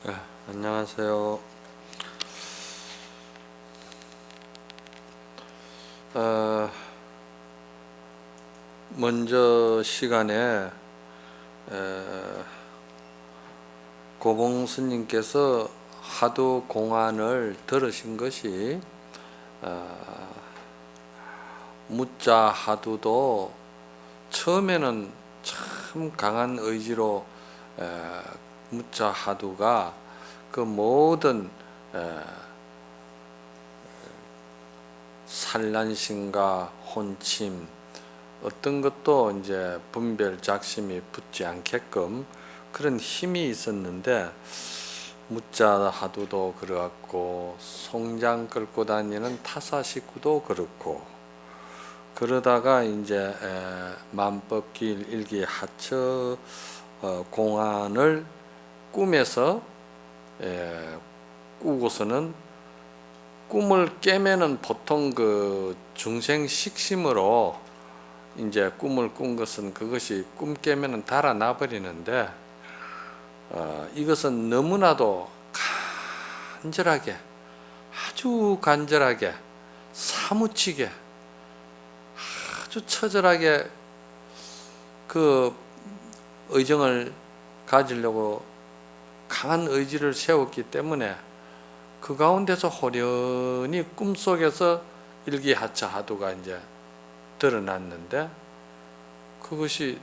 네, 안녕하세요. 어, 먼저 시간에 고봉 스님께서 하도 공안을 들으신 것이 무자 하두도 처음에는 참 강한 의지로 무자 하두가 그 모든 산란심과 혼침 어떤 것도 이제 분별 작심이 붙지 않게끔 그런 힘이 있었는데 무자 하두도 그렇고 송장 끌고 다니는 타사 식구도 그렇고 그러다가 이제 만법길 일기 하처 공안을 꿈에서 꾸고서는 꿈을 깨면은 보통 그 중생 식심으로 이제 꿈을 꾼 것은 그것이 꿈 깨면은 달아나 버리는데 이것은 너무나도 간절하게 아주 간절하게 사무치게 아주 처절하게 그 의정을 가지려고 강한 의지를 세웠기 때문에 그 가운데서 호련히 꿈속에서 일기하차 하두가 이제 드러났는데 그것이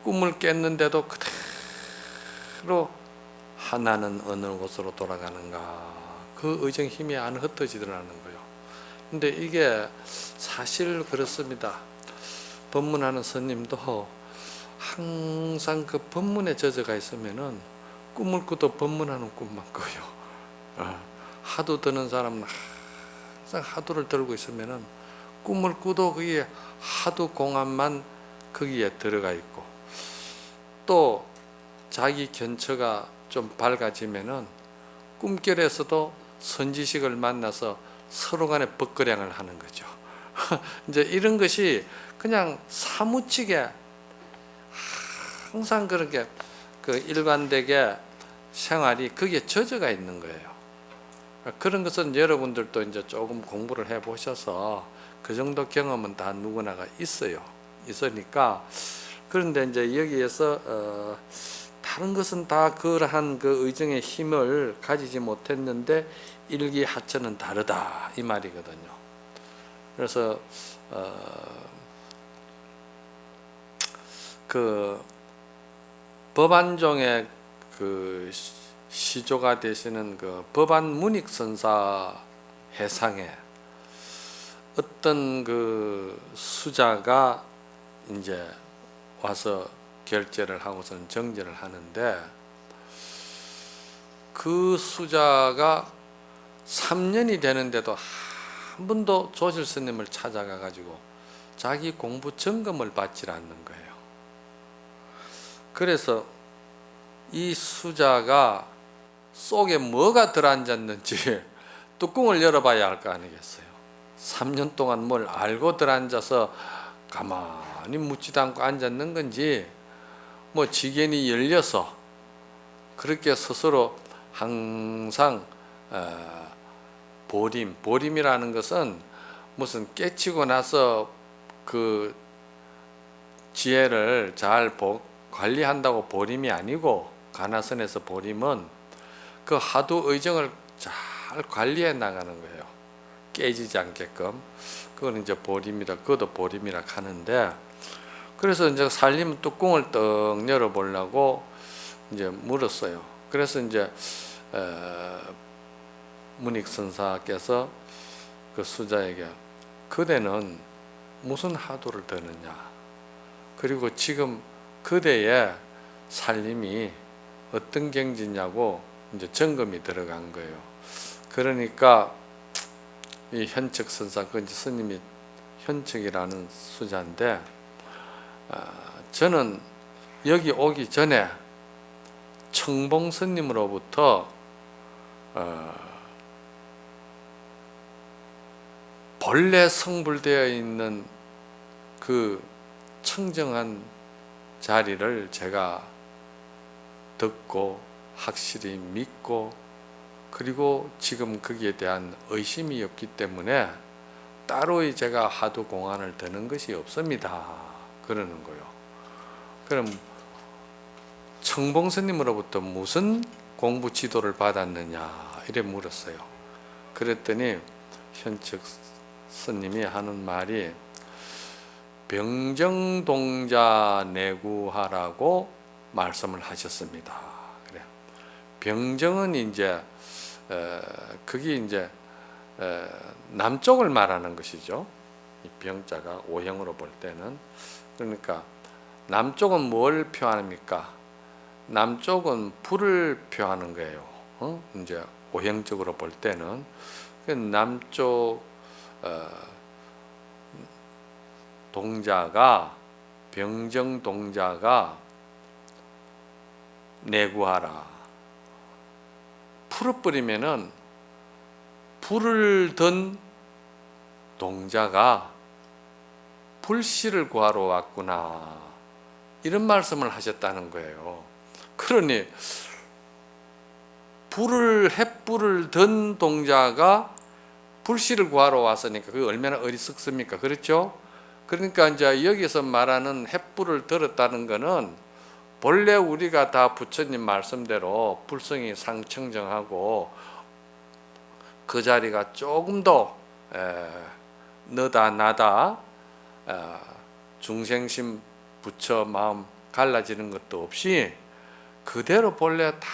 꿈을 깼는데도 그대로 하나는 어느 곳으로 돌아가는가 그 의정 힘이 안 흩어지더라는 거예요. 근데 이게 사실 그렇습니다. 법문하는 스님도 항상 그 법문에 젖어가 있으면은 꿈을 꾸도 법문하는 꿈만 꿔요. 하도 드는 사람은 항상 하도를 들고 있으면은 꿈을 꾸도 그게 하도 공안만 거기에 들어가 있고 또 자기 견처가 좀 밝아지면은 꿈결에서도 선지식을 만나서 서로 간에 벗거량을 하는 거죠. 이제 이런 것이 그냥 사무치게 항상 그렇게 그 일관되게 생활이 거기에 젖어가 있는 거예요. 그런 것은 여러분들도 이제 조금 공부를 해 보셔서 그 정도 경험은 다 누구나가 있어요. 있으니까 그런데 이제 여기에서 다른 것은 다 그러한 그 의정의 힘을 가지지 못했는데 일기하처는 다르다 이 말이거든요. 그래서 그 법안종의 그 시조가 되시는 그 법안 문익선사 해상에 어떤 그 수자가 이제 와서 결제를 하고서는 정제를 하는데 그 수자가 3년이 되는데도 한 번도 조실 스님을 찾아가 가지고 자기 공부 점검을 받지 않는 거예요. 그래서 이 수자가 속에 뭐가 들어앉았는지 뚜껑을 열어봐야 할 거 아니겠어요. 3년 동안 뭘 알고 들어앉아서 가만히 묻지도 않고 앉았는 건지 뭐 지견이 열려서 그렇게 스스로 항상 보림이라는 것은 무슨 깨치고 나서 그 지혜를 잘 관리한다고 보림이 아니고 가나선에서 보림은 그 하도 의정을 잘 관리해 나가는 거예요. 깨지지 않게끔. 그건 이제 보림이라, 그것도 보림이라 하는데, 그래서 이제 살림 뚜껑을 떡 열어보려고 이제 물었어요. 그래서 이제 문익선사께서 그 수자에게 그대는 무슨 하도를 드느냐, 그리고 지금 그대의 살림이 어떤 경지냐고 이제 점검이 들어간 거예요. 그러니까 이 현척 선사, 그 스님이 현척이라는 수자인데, 저는 여기 오기 전에 청봉 스님으로부터 본래 성불되어 있는 그 청정한 자리를 제가 듣고 확실히 믿고, 그리고 지금 거기에 대한 의심이 없기 때문에 따로 제가 하도 공안을 드는 것이 없습니다. 그러는 거요. 그럼 청봉 스님으로부터 무슨 공부 지도를 받았느냐 이래 물었어요. 그랬더니 현측 스님이 하는 말이 병정동자 내구하라고 말씀을 하셨습니다. 그래. 병정은 이제 그게 이제 남쪽을 말하는 것이죠. 이 병자가 오형으로 볼 때는. 그러니까 남쪽은 뭘 표합니까? 남쪽은 불을 표하는 거예요. 이제 오형적으로 볼 때는 남쪽 동자가, 병정 동자가 내구하라. 풀어버리면은 불을 든 동자가 불씨를 구하러 왔구나, 이런 말씀을 하셨다는 거예요. 그러니 햇불을 든 동자가 불씨를 구하러 왔으니까 그게 얼마나 어리석습니까? 그렇죠? 그러니까 이제 여기서 말하는 햇불을 들었다는 것은 본래 우리가 다 부처님 말씀대로 불성이 상청정하고 그 자리가 조금 더 너다 나다 중생심 부처 마음 갈라지는 것도 없이 그대로 본래 다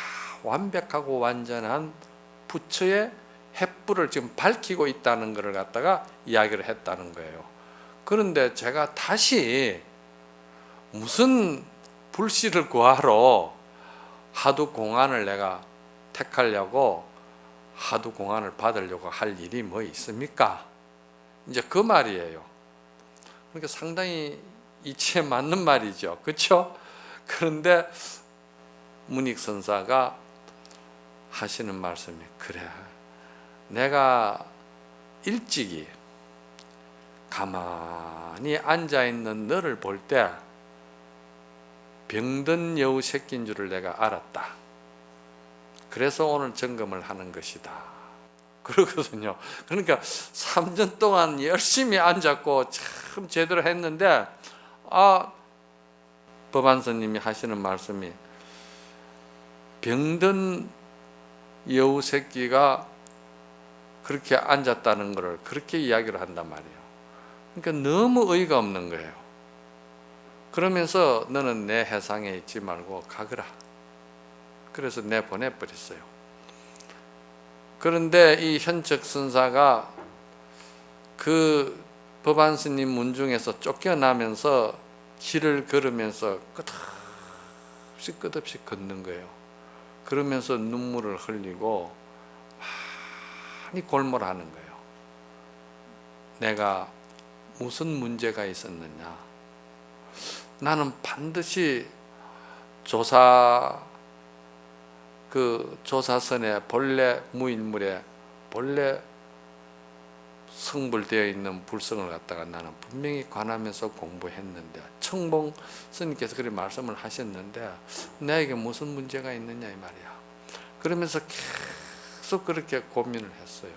완벽하고 완전한 부처의 햇불을 지금 밝히고 있다는 것을 갖다가 이야기를 했다는 거예요. 그런데 제가 다시 무슨 불씨를 구하러 하도 공안을 내가 택하려고, 하도 공안을 받으려고 할 일이 뭐 있습니까? 이제 그 말이에요. 그러니까 상당히 이치에 맞는 말이죠. 그렇죠? 그런데 문익선사가 하시는 말씀이, 그래, 내가 일찍이 가만히 앉아있는 너를 볼 때 병든 여우 새끼인 줄을 내가 알았다. 그래서 오늘 점검을 하는 것이다. 그러거든요. 그러니까 3년 동안 열심히 앉았고 참 제대로 했는데 법안스님이 하시는 말씀이 병든 여우 새끼가 그렇게 앉았다는 것을 그렇게 이야기를 한단 말이에요. 그러니까 너무 어이가 없는 거예요. 그러면서 너는 내 해상에 있지 말고 가거라. 그래서 내보내버렸어요. 그런데 이 현측 선사가 그 법안스님 문중에서 쫓겨나면서 길을 걸으면서 끝없이 걷는 거예요. 그러면서 눈물을 흘리고 많이 골몰하는 거예요. 내가 무슨 문제가 있었느냐. 나는 반드시 조사선에 본래 무일물에 본래 성불되어 있는 불성을 갖다가 나는 분명히 관하면서 공부했는데, 청봉 스님께서 그렇게 말씀을 하셨는데 나에게 무슨 문제가 있느냐 이 말이야. 그러면서 계속 그렇게 고민을 했어요.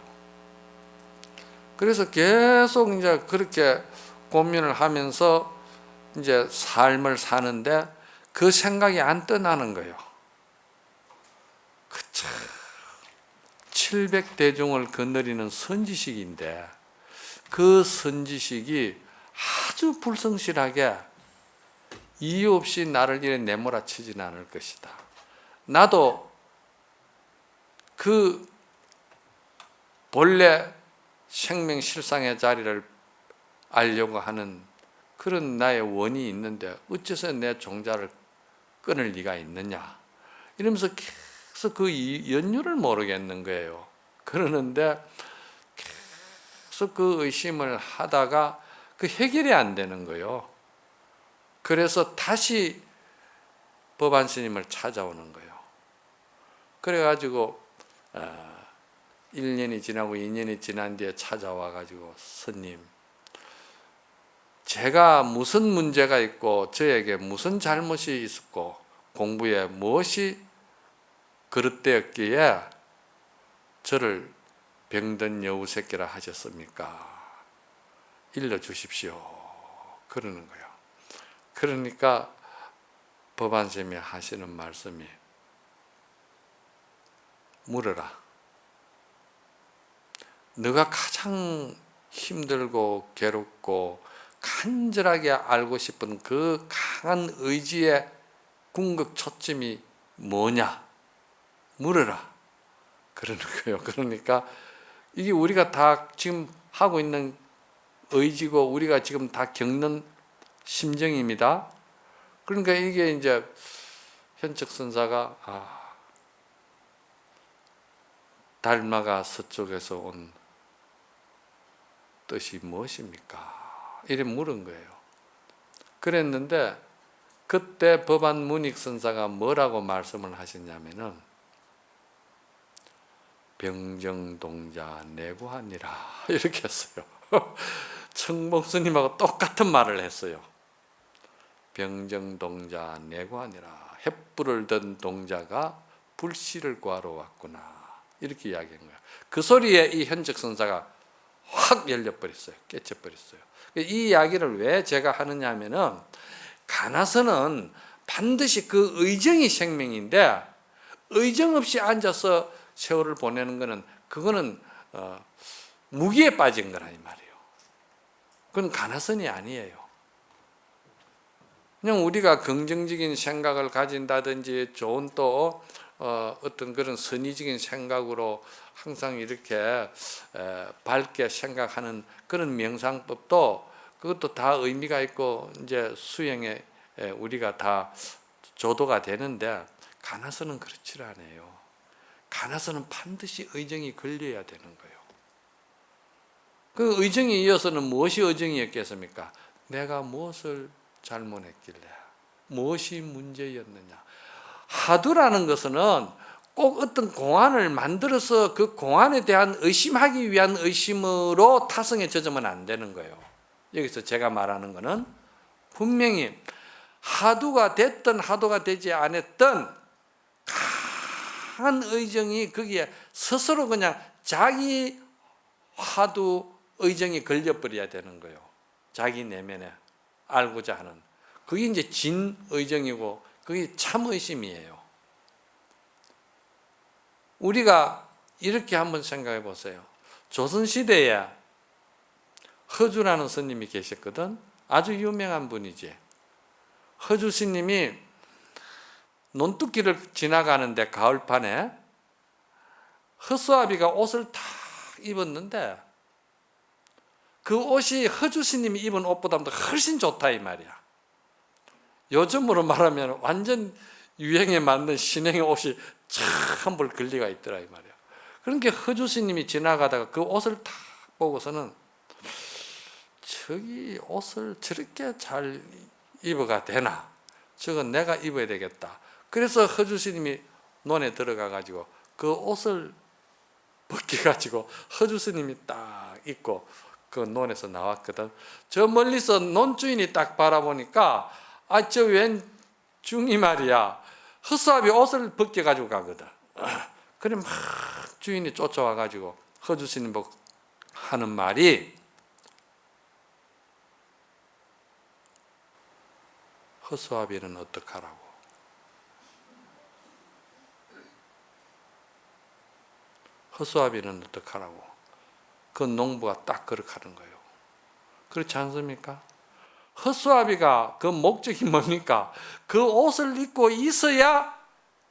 그래서 계속 이제 그렇게 고민을 하면서 이제 삶을 사는데 그 생각이 안 떠나는 거예요. 700대중을 거느리는 선지식인데 그 선지식이 아주 불성실하게 이유 없이 나를 이래 내몰아치지는 않을 것이다. 나도 그 본래 생명 실상의 자리를 알려고 하는 그런 나의 원이 있는데 어째서 내 종자를 끊을 리가 있느냐, 이러면서 계속 그 연유를 모르겠는 거예요. 그러는데 계속 그 의심을 하다가 그 해결이 안 되는 거예요. 그래서 다시 법안스님을 찾아오는 거예요. 그래가지고 1년이 지나고 2년이 지난 뒤에 찾아와가지고, 스님, 제가 무슨 문제가 있고 저에게 무슨 잘못이 있었고 공부에 무엇이 그릇되었기에 저를 병든 여우 새끼라 하셨습니까? 일러주십시오. 그러는 거예요. 그러니까 법안쌤이 하시는 말씀이 물어라. 너가 가장 힘들고 괴롭고 간절하게 알고 싶은 그 강한 의지의 궁극 초점이 뭐냐? 물어라. 그러는 거예요. 그러니까 이게 우리가 다 지금 하고 있는 의지고 우리가 지금 다 겪는 심정입니다. 그러니까 이게 이제 현측 선사가 달마가 서쪽에서 온 뜻이 무엇입니까? 이래 물은 거예요. 그랬는데 그때 법안 문익 선사가 뭐라고 말씀을 하셨냐면은 병정동자 내구하니라 이렇게 했어요. 청봉스님하고 똑같은 말을 했어요. 병정동자 내구하니라. 횃불을 든 동자가 불씨를 구하러 왔구나. 이렇게 이야기한 거예요. 그 소리에 이 현측 선사가 확 열려버렸어요. 깨쳐버렸어요. 이 이야기를 왜 제가 하느냐 하면은 가나서는 반드시 그 의정이 생명인데 의정 없이 앉아서 세월을 보내는 거는 그거는 무기에 빠진 거라 이 말이에요. 그건 가나선이 아니에요. 그냥 우리가 긍정적인 생각을 가진다든지 좋은 또 어떤 그런 선의적인 생각으로 항상 이렇게 밝게 생각하는 그런 명상법도 그것도 다 의미가 있고 이제 수행에 우리가 다 조도가 되는데 가나서는 그렇지 않아요. 가나서는 반드시 의정이 걸려야 되는 거예요. 그 의정에 이어서는 무엇이 의정이었겠습니까? 내가 무엇을 잘못했길래 무엇이 문제였느냐. 하두라는 것은 꼭 어떤 공안을 만들어서 그 공안에 대한 의심하기 위한 의심으로 타성에 젖으면 안 되는 거예요. 여기서 제가 말하는 것은 분명히 하두가 됐든 하두가 되지 않았든 강한 의정이 거기에 스스로 그냥 자기 하두 의정이 걸려버려야 되는 거예요. 자기 내면에 알고자 하는. 그게 이제 진의정이고 그게 참의심이에요. 우리가 이렇게 한번 생각해 보세요. 조선시대에 허주라는 스님이 계셨거든. 아주 유명한 분이지. 허주 스님이 논뚝길을 지나가는데 가을판에 허수아비가 옷을 다 입었는데 그 옷이 허주 스님이 입은 옷보다 훨씬 좋다 이 말이야. 요즘으로 말하면 완전 유행에 맞는 신형의 옷이 참 볼 권리가 있더라 이 말이야. 그러니까 허주 스님이 지나가다가 그 옷을 딱 보고서는 저기 옷을 저렇게 잘 입어가 되나? 저건 내가 입어야 되겠다. 그래서 허주 스님이 논에 들어가 가지고 그 옷을 벗겨가지고 허주 스님이 딱 입고 그 논에서 나왔거든. 저 멀리서 논주인이 딱 바라보니까 저 웬 중이 말이야 허수아비 옷을 벗겨가지고 가거든. 그래 막 주인이 쫓아와가지고 허주 스님 보고 하는 말이 허수아비는 어떡하라고? 허수아비는 어떡하라고? 그 농부가 딱 그렇게 하는 거예요. 그렇지 않습니까? 허수아비가 그 목적이 뭡니까? 그 옷을 입고 있어야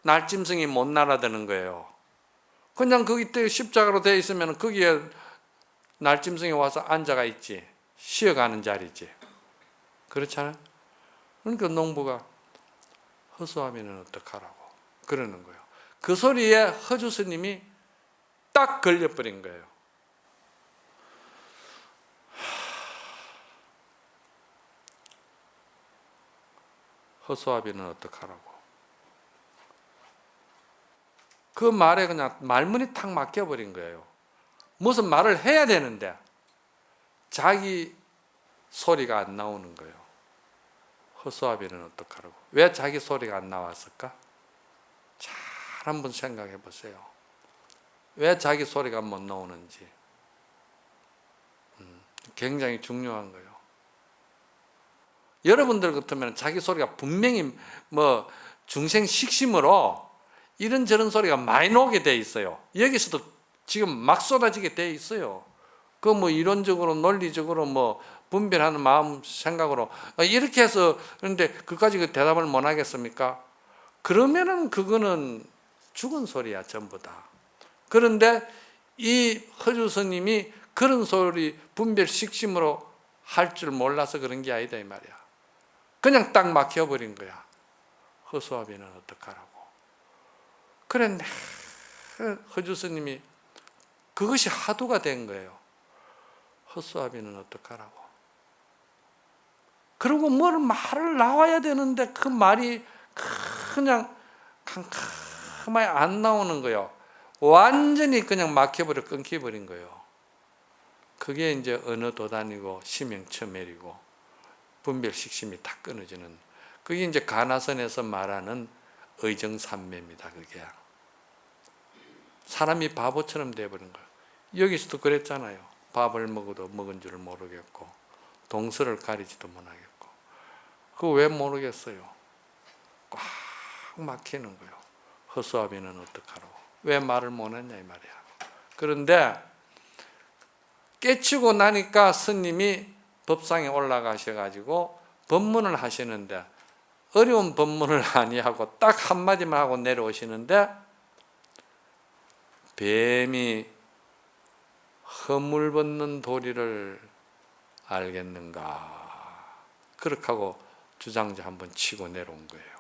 날짐승이 못 날아드는 거예요. 그냥 거기 십자가로 되어 있으면 거기에 날짐승이 와서 앉아가 있지. 쉬어가는 자리지. 그렇잖아요? 그러니까 농부가 허수아비는 어떡하라고 그러는 거예요. 그 소리에 허주 스님이 딱 걸려버린 거예요. 허수아비는 어떡하라고. 그 말에 그냥 말문이 탁 막혀버린 거예요. 무슨 말을 해야 되는데 자기 소리가 안 나오는 거예요. 허수아비는 어떡하라고. 왜 자기 소리가 안 나왔을까? 잘 한번 생각해 보세요. 왜 자기 소리가 못 나오는지. 굉장히 중요한 거예요. 여러분들 같으면 자기 소리가 분명히 뭐 중생식심으로 이런저런 소리가 많이 나오게 돼 있어요. 여기서도 지금 막 쏟아지게 돼 있어요. 그 뭐 이론적으로 논리적으로 뭐 분별하는 마음 생각으로 이렇게 해서, 그런데 그까지 그 대답을 못 하겠습니까? 그러면은 그거는 죽은 소리야 전부 다. 그런데 이 허주 스님이 그런 소리 분별식심으로 할 줄 몰라서 그런 게 아니다 이 말이야. 그냥 딱 막혀버린 거야. 허수아비는 어떡하라고. 그런데 허주 스님이 그것이 하도가 된 거예요. 허수아비는 어떡하라고. 그리고 뭘 말을 나와야 되는데 그 말이 그냥 캄캄하게 안 나오는 거예요. 완전히 그냥 막혀버려 끊겨버린 거예요. 그게 이제 언어 도단이고 심행처멸이고 분별식심이 다 끊어지는, 그게 이제 가나선에서 말하는 의정산매입니다. 그게 사람이 바보처럼 돼버린 거예요. 여기서도 그랬잖아요. 밥을 먹어도 먹은 줄 모르겠고 동서를 가리지도 못하겠고. 그거 왜 모르겠어요? 꽉 막히는 거예요. 허수아비는 어떡하라고. 왜 말을 못했냐 이 말이야. 그런데 깨치고 나니까 스님이 법상에 올라가셔가지고 법문을 하시는데, 어려운 법문을 아니하고 딱 한마디만 하고 내려오시는데, 뱀이 허물 벗는 도리를 알겠는가, 그렇게 하고 주장자 한번 치고 내려온 거예요.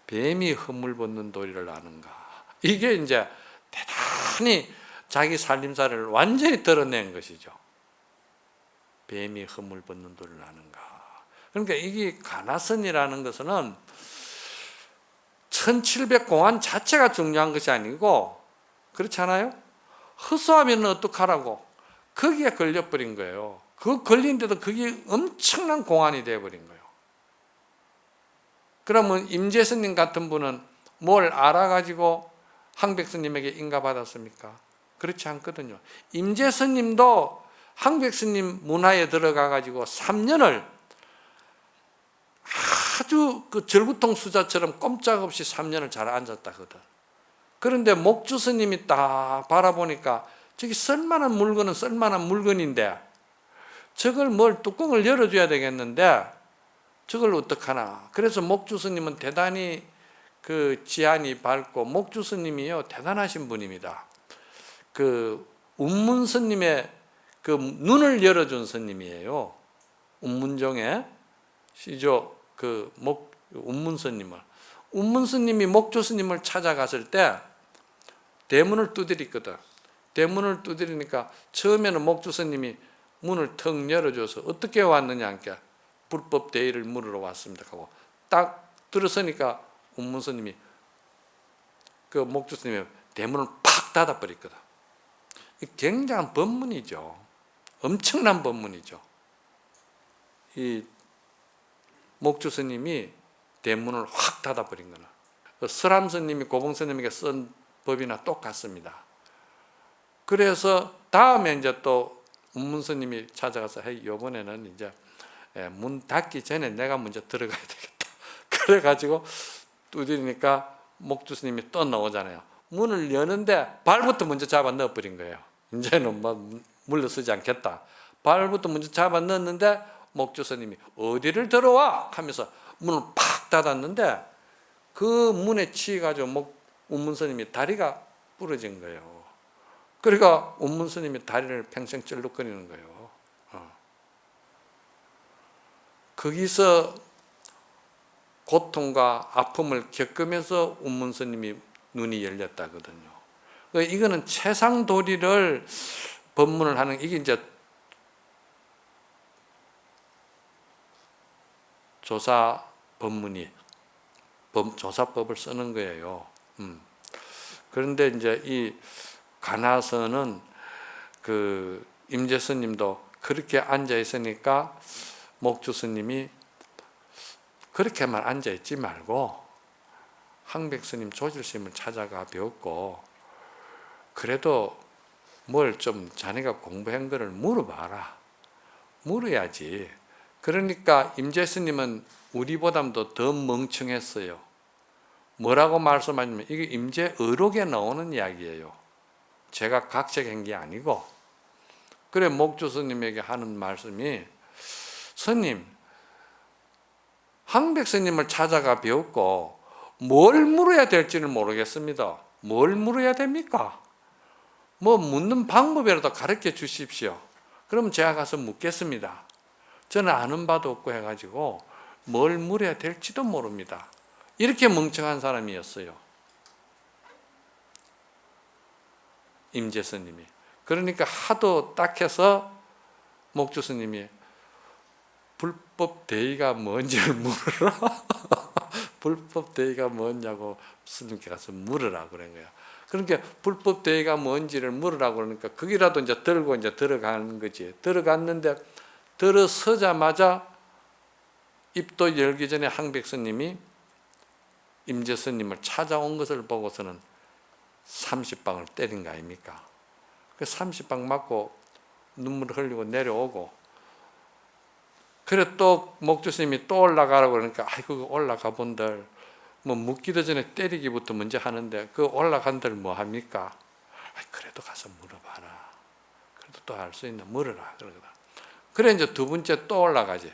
뱀이 허물 벗는 도리를 아는가. 이게 이제 대단히 자기 살림살이를 완전히 드러낸 것이죠. 뱀이 허물 벗는 도리를 아는가. 그러니까 이게 가나선이라는 것은 1700공안 자체가 중요한 것이 아니고, 그렇잖아요. 허수아비는 어떡하라고. 거기에 걸려버린 거예요. 그 걸린데도 그게 엄청난 공안이 되어버린 거예요. 그러면 임재스님 같은 분은 뭘 알아가지고 항백스님에게 인가받았습니까? 그렇지 않거든요. 임재스님도 항백스님 문화에 들어가가지고 3년을 아주 그 절구통 수자처럼 꼼짝없이 3년을 잘 앉았다거든. 그런데 목주 스님이 딱 바라보니까 저기 쓸만한 물건은 쓸만한 물건인데 저걸 뭘 뚜껑을 열어줘야 되겠는데 저걸 어떡하나. 그래서 목주 스님은 대단히 그 지안이 밝고, 목주 스님이요 대단하신 분입니다. 그 운문 스님의 그 눈을 열어준 스님이에요. 운문종의 시조 그 운문 스님을, 운문 스님이 목주 스님을 찾아갔을 때 대문을 두드렸거든. 대문을 두드리니까 처음에는 목주 스님이 문을 턱 열어줘서 어떻게 왔느냐 하니까 불법 대의를 물으러 왔습니다 하고 딱 들어서니까 운문 스님이 그 목주 스님이 대문을 팍 닫아버렸거든. 굉장한 법문이죠. 엄청난 법문이죠. 이 목주 스님이 대문을 확 닫아버린 거는 설암 스님이 고봉 스님에게 쓴 법이나 똑같습니다. 그래서 다음에 이제 또 운문 스님이 찾아가서 이번에는 이제 문 닫기 전에 내가 먼저 들어가야 되겠다. 그래가지고 두드리니까 목주 스님이 또 나오잖아요. 문을 여는데 발부터 먼저 잡아 넣어버린 거예요. 이제는 뭐 물러서지 않겠다. 발부터 먼저 잡아 넣었는데 목주 스님이 어디를 들어와? 하면서 문을 팍 닫았는데 그 문에 치여가지고 운문 스님이 다리가 부러진 거예요. 그러니까 운문 스님이 다리를 평생 쩔룩거리는 거예요. 거기서 고통과 아픔을 겪으면서 운문 스님이 눈이 열렸다거든요. 이거는 최상도리를 법문을 하는, 이게 이제 조사 법문이 조사법을 쓰는 거예요. 그런데 이제 이 가나선은 그 임재스님도 그렇게 앉아 있으니까 목주 스님이 그렇게만 앉아 있지 말고 항백스님 조실스님을 찾아가 배웠고, 그래도 뭘 좀 자네가 공부한 거를 물어봐라. 물어야지. 그러니까 임재스님은 우리보다도 더 멍청했어요. 뭐라고 말씀하냐면 이게 임재의록에 나오는 이야기예요. 제가 각색한 게 아니고. 그래 목주 스님에게 하는 말씀이, 스님, 항백 스님을 찾아가 배웠고 뭘 물어야 될지는 모르겠습니다. 뭘 물어야 됩니까? 뭐 묻는 방법이라도 가르쳐 주십시오. 그럼 제가 가서 묻겠습니다. 저는 아는 바도 없고 해가지고 뭘 물어야 될지도 모릅니다. 이렇게 멍청한 사람이었어요, 임재 스님이. 그러니까 하도 딱해서 목주 스님이 불법 대의가 뭔지를 물으라. 불법 대의가 뭐냐고 스님께 가서 물으라 그런 거야. 그러니까 불법 대의가 뭔지를 물으라고 그러니까 거기라도 이제 들고 이제 들어가는 거지. 들어갔는데 들어서자마자 입도 열기 전에 항백 스님이 임재 스님을 찾아온 것을 보고서는 30방을 때린 거 아닙니까? 그 30방 맞고 눈물 흘리고 내려오고, 그래 또 목주 스님이 또 올라가라고 그러니까 아이고 올라가 본들 뭐 묻기도 전에 때리기부터 먼저 하는데 그 올라간들 뭐 합니까? 그래도 가서 물어봐라. 그래도 또 알 수 있나 물어라 그러거든. 그래 이제 두 번째 또 올라가지.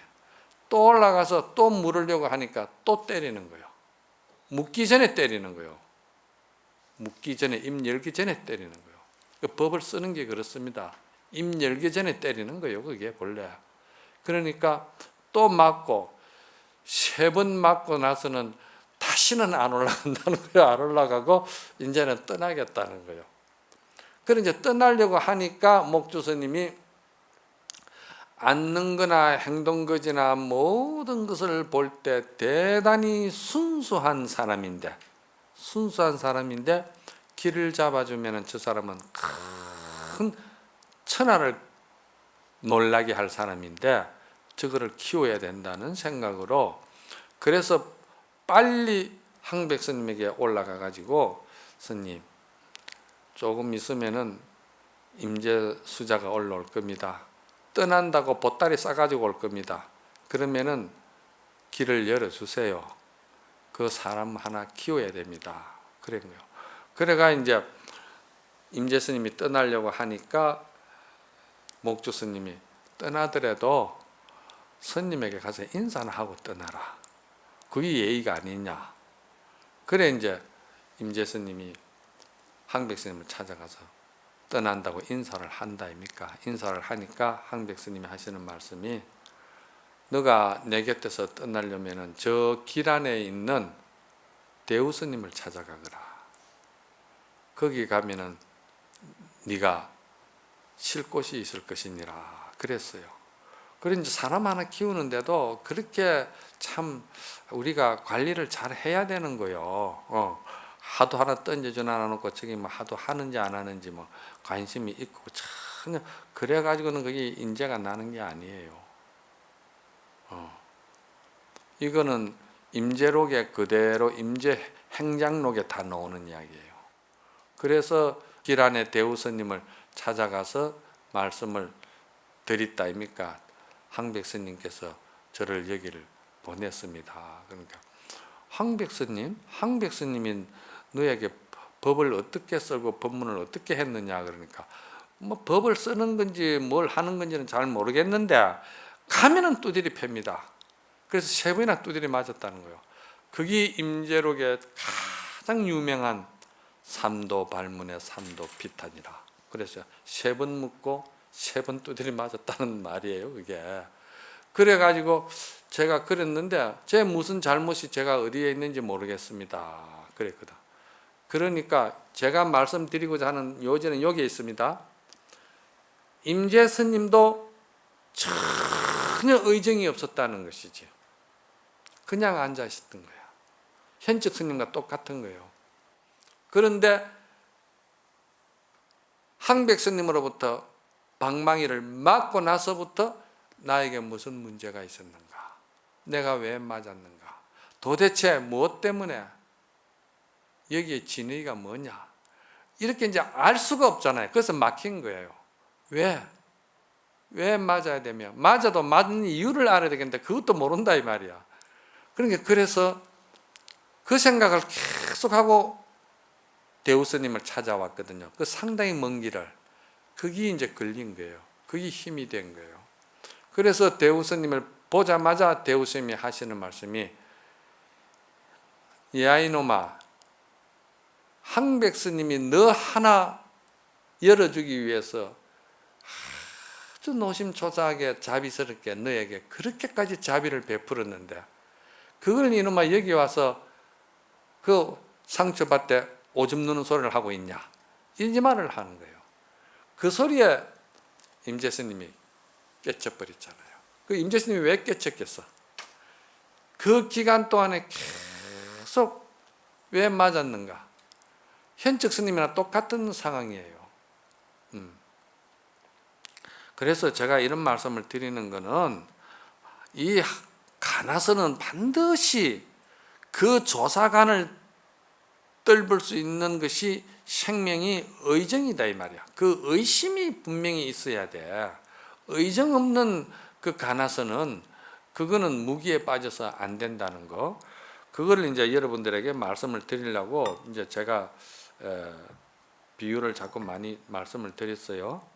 또 올라가서 또 물으려고 하니까 또 때리는 거예요. 묻기 전에 때리는 거예요. 묻기 전에, 입 열기 전에 때리는 거예요. 그 법을 쓰는 게 그렇습니다. 입 열기 전에 때리는 거예요, 그게 본래. 그러니까 또 맞고 3번 맞고 나서는 다시는 안 올라간다는 거예요. 안 올라가고 이제는 떠나겠다는 거예요. 그래 이제 떠나려고 하니까 목주 스님이 앉는 거나 행동 거지나 모든 것을 볼 때 대단히 순수한 사람인데 길을 잡아주면 저 사람은 큰 천하를 놀라게 할 사람인데 저거를 키워야 된다는 생각으로, 그래서 빨리 항백 스님에게 올라가 가지고 스님 조금 있으면은 임재 수자가 올라올 겁니다. 떠난다고 보따리 싸가지고 올 겁니다. 그러면은 길을 열어주세요. 그 사람 하나 키워야 됩니다. 그런 거예요. 그래가 이제 임재 스님이 떠나려고 하니까 목주 스님이 떠나더라도 스님에게 가서 인사는 하고 떠나라. 그게 예의가 아니냐. 그래 이제 임재 스님이 항백 스님을 찾아가서 떠난다고 인사를 한다 아닙니까? 인사를 하니까 항백 스님이 하시는 말씀이, 너가 내 곁에서 떠나려면 저 길 안에 있는 대우 스님을 찾아가거라. 거기 가면은 네가 쉴 곳이 있을 것이니라 그랬어요. 그래 이제 사람 하나 키우는데도 그렇게 참 우리가 관리를 잘 해야 되는 거요. 하도 하나 던져주나 안 놓고 저기 뭐 하도 하는지 안 하는지 뭐 관심이 있고 전혀 그래 가지고는 그게 인재가 나는 게 아니에요. 이거는 임재록에 그대로 임재 행장록에 다 나오는 이야기예요. 그래서 길 안에 대우 스님을 찾아가서 말씀을 드렸다 아닙니까? 항백 스님께서 저를 여기를 보냈습니다. 그러니까 항백 스님이 너에게 법을 어떻게 쓰고 법문을 어떻게 했느냐 그러니까 뭐 법을 쓰는 건지 뭘 하는 건지는 잘 모르겠는데 가면은 두드리 팹니다. 그래서 3번이나 두드리 맞았다는 거예요. 그게 임재록의 가장 유명한 삼도 발문의 삼도 비탄이라. 그래서 3번 묻고 3번 두드리 맞았다는 말이에요, 그게. 그래가지고 제가 그랬는데 제 무슨 잘못이 제가 어디에 있는지 모르겠습니다. 그랬거든. 그러니까 제가 말씀드리고자 하는 요지는 여기에 있습니다. 임재 스님도 전혀 의정이 없었다는 것이지. 그냥 앉아 있었던 거야. 현직 스님과 똑같은 거예요. 그런데 항백 스님으로부터 방망이를 맞고 나서부터 나에게 무슨 문제가 있었는가? 내가 왜 맞았는가? 도대체 무엇 때문에 여기에 진의가 뭐냐? 이렇게 이제 알 수가 없잖아요. 그래서 막힌 거예요. 왜 맞아야 되며? 맞아도 맞는 이유를 알아야 되겠는데 그것도 모른다 이 말이야. 그러니까 그래서 그 생각을 계속하고 대우 스님을 찾아왔거든요. 그 상당히 먼 길을. 그게 이제 걸린 거예요. 그게 힘이 된 거예요. 그래서 대우 스님을 보자마자 대우 스님이 하시는 말씀이, 야 이놈아, 항백 스님이 너 하나 열어주기 위해서 아주 노심초사하게 자비스럽게 너에게 그렇게까지 자비를 베풀었는데 그걸 이놈아 여기 와서 그 상처받대 오줌 누는 소리를 하고 있냐, 이 말을 하는 거예요. 그 소리에 임재 스님이 깨쳐버렸잖아요. 그 임재 스님이 왜 깨쳤겠어? 그 기간 동안에 계속 왜 맞았는가? 현측 스님이나 똑같은 상황이에요. 그래서 제가 이런 말씀을 드리는 것은, 이 가나서는 반드시 그 조사관을 떫을 수 있는 것이 생명이 의정이다 이 말이야. 그 의심이 분명히 있어야 돼. 의정 없는 그 가나서는 그거는 무기에 빠져서 안 된다는 거. 그거를 이제 여러분들에게 말씀을 드리려고 이제 제가 비유를 자꾸 많이 말씀을 드렸어요.